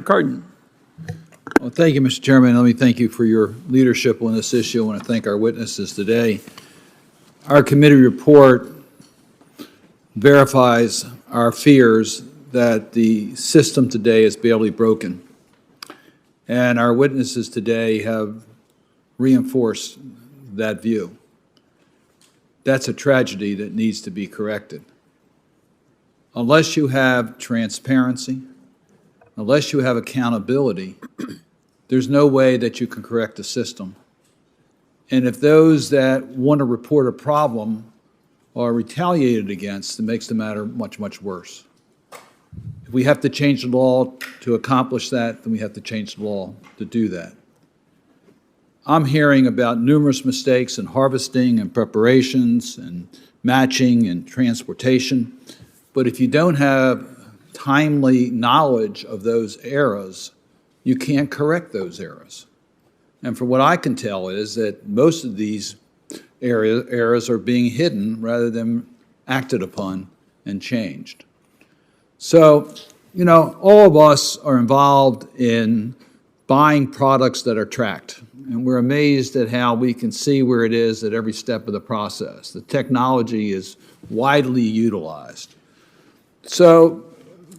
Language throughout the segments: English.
Cardin. Well, thank you, Mr. Chairman. Let me thank you for your leadership on this issue. I want to thank our witnesses today. Our committee report verifies our fears that the system today is badly broken. And our witnesses today have reinforced that view. That's a tragedy that needs to be corrected. Unless you have transparency, unless you have accountability, there's no way that you can correct the system. And if those that want to report a problem are retaliated against, it makes the matter much, much worse. If we have to change the law to accomplish that, then we have to change the law to do that. I'm hearing about numerous mistakes in harvesting and preparations and matching and transportation, but if you don't have timely knowledge of those errors, you can't correct those errors. And from what I can tell is that most of these errors are being hidden rather than acted upon and changed. So, you know, all of us are involved in buying products that are tracked, and we're amazed at how we can see where it is at every step of the process. The technology is widely utilized. So,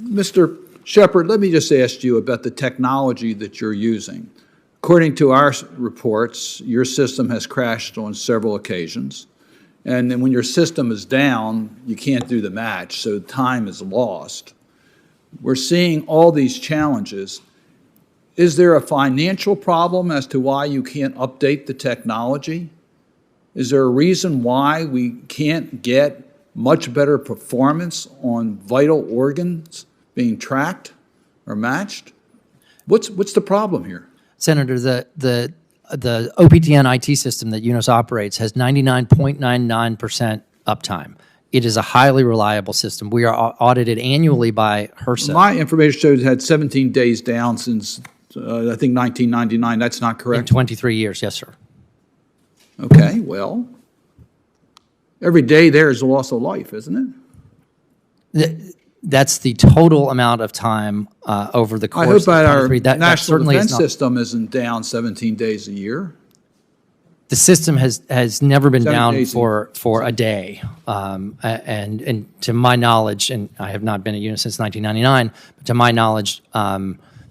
Mr. Shepard, let me just ask you about the technology that you're using. According to our reports, your system has crashed on several occasions. And then when your system is down, you can't do the match, so time is lost. We're seeing all these challenges. Is there a financial problem as to why you can't update the technology? Is there a reason why we can't get much better performance on vital organs being tracked or matched? What's the problem here? Senator, the OPTN IT system that UNOS operates has 99.99% uptime. It is a highly reliable system. We are audited annually by HRSA. My information shows it had 17 days down since, I think, 1999. That's not correct? In 23 years, yes, sir. Okay, well, every day there is a loss of life, isn't it? That's the total amount of time over the course I hope of that our 23. national defense is system isn't down 17 days a year. The system has never been down for a day, and to my knowledge, and I have not been at UNOS since 1999, but to my knowledge,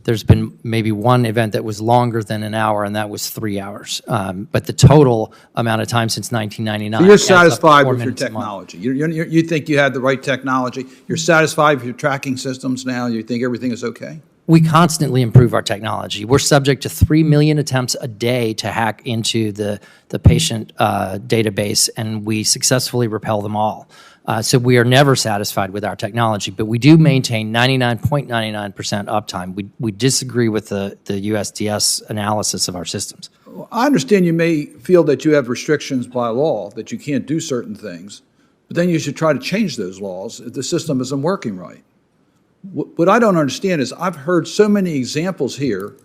there's been maybe one event that was longer than an hour, and that was 3 hours. But the total amount of time since 1999. So you're satisfied with your technology. You think you have the right technology. You're satisfied with your tracking systems now. You think everything is okay? We constantly improve our technology. We're subject to 3 million attempts a day to hack into the patient database, and we successfully repel them all. So we are never satisfied with our technology, but we do maintain 99.99% uptime. We disagree with the USDS analysis of our systems. Well, I understand you may feel that you have restrictions by law, that you can't do certain things, but then you should try to change those laws if the system isn't working right. What I don't understand is I've heard so many examples here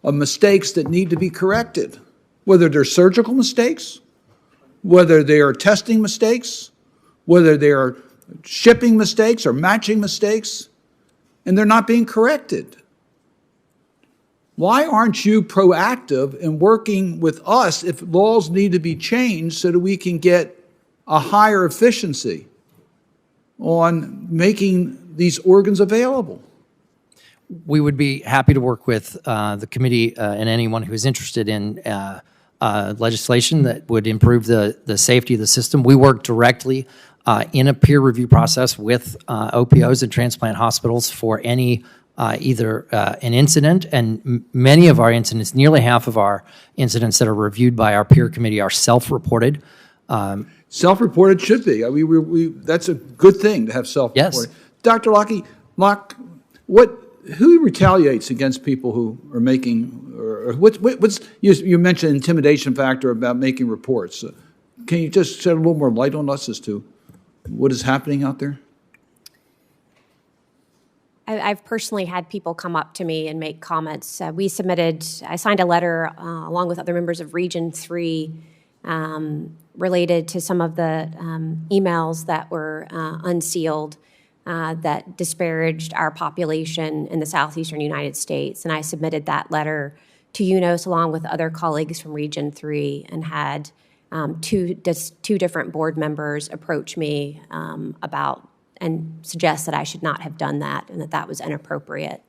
of mistakes that need to be corrected, whether they're surgical mistakes, whether they are testing mistakes, whether they are shipping mistakes or matching mistakes, and they're not being corrected. Why aren't you proactive in working with us if laws need to be changed so that we can get a higher efficiency on making these organs available? We would be happy to work with the committee and anyone who is interested in legislation that would improve the safety of the system. We work directly in a peer review process with OPOs and transplant hospitals for any either an incident, and many of our incidents, nearly half of our incidents that are reviewed by our peer committee are self-reported. Self-reported should be. I mean, that's a good thing to have self-reported. Yes. Dr. Locke, who retaliates against people who are making, or you mentioned intimidation factor about making reports. Can you just shed a little more light on us as to what is happening out there? I've personally had people come up to me and make comments. I signed a letter along with other members of Region 3 related to some of the emails that were unsealed that disparaged our population in the southeastern United States. And I submitted that letter to UNOS along with other colleagues from Region 3 and had two different board members approach me about and suggest that I should not have done that and that that was inappropriate.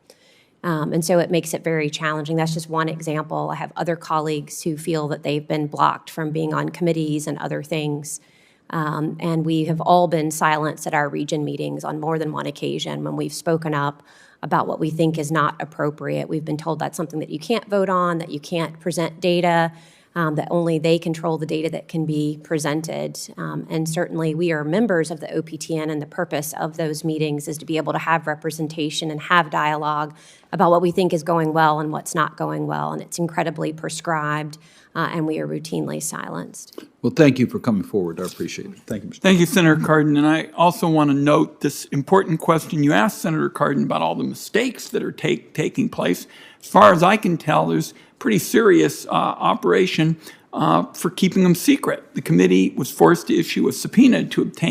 And so it makes it very challenging. That's just one example. I have other colleagues who feel that they've been blocked from being on committees and other things. And we have all been silenced at our region meetings on more than one occasion when we've spoken up about what we think is not appropriate. We've been told that's something that you can't vote on, that you can't present data, that only they control the data that can be presented. And certainly we are members of the OPTN, and the purpose of those meetings is to be able to have representation and have dialogue about what we think is going well and what's not going well. And it's incredibly prescribed, and we are routinely silenced. Well, thank you for coming forward. I appreciate it. Thank you, Mr. Thank you, Senator Cardin. And I also want to note this important question you asked Senator Cardin about all the mistakes that are taking place. As far as I can tell, there's pretty serious operation for keeping them secret. The committee was forced to issue a subpoena to obtain